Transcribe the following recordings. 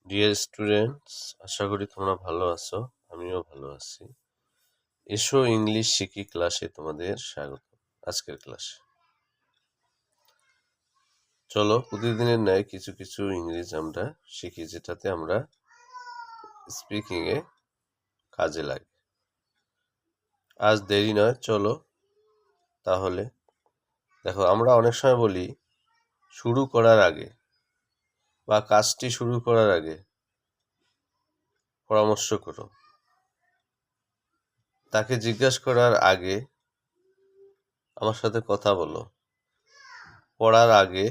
Dear students, আশা করি তোমরা ভালো আছো। আমিও ভালো আছি। এসো ইংলিশ শিখি ক্লাসে তোমাদের স্বাগত। আজকের ক্লাসে চলো প্রতিদিনের ন্যায় কিছু কিছু ইংরেজি আমরা শিখি, যেটাতে আমরা স্পিকিং এ কাজে লাগে। আজ দেরি নয়, চলো তাহলে। দেখো, আমরা অনেক সময় বলি শুরু করার আগে বা কাজটি শুরু করার আগে পরামর্শ করো। তাকে জিজ্ঞাসা করার আগে আমার সাথে কথা বলো, পড়ার আগে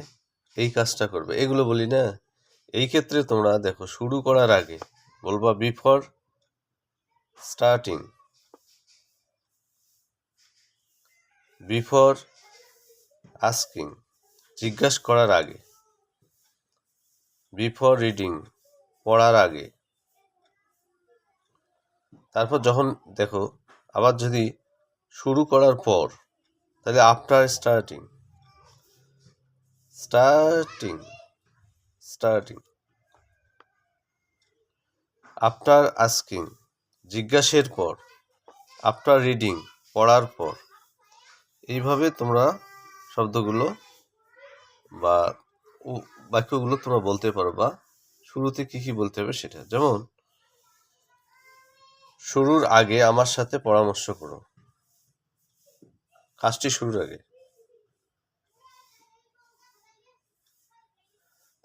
এই কাজটা করবে, এগুলো বলি না। এই ক্ষেত্রে তোমরা দেখো, শুরু করার আগে বলবা বিফোর স্টার্টিং, বিফোর আস্কিং জিজ্ঞাসা করার আগে, বিফোর রিডিং পড়ার আগে। তারপর যখন দেখো আবার যদি শুরু করার পর, তাহলে after starting, starting starting after asking জিজ্ঞাসের পর, আফটার রিডিং পড়ার পর। এইভাবে তোমরা শব্দগুলো বা বাক্যগুলো তোমরা বলতে পারো, বা শুরুতে কি কি বলতে হবে সেটা। যেমন শুরুর আগে আমার সাথে পরামর্শ করো, কাজটি শুরুর আগে।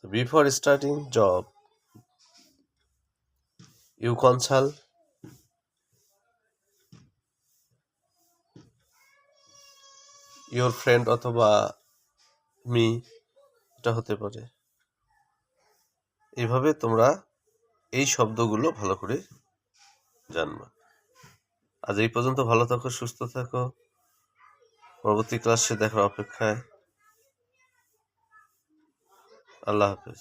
Before starting job you consult your friend অথবা মি, এটা হতে পারে। এইভাবে তোমরা এই শব্দগুলো ভালো করে জানবা। আজ এই পর্যন্ত। ভালো থাকো, সুস্থ থাকো। পরবর্তী ক্লাসে দেখার অপেক্ষায়। আল্লাহ হাফেজ।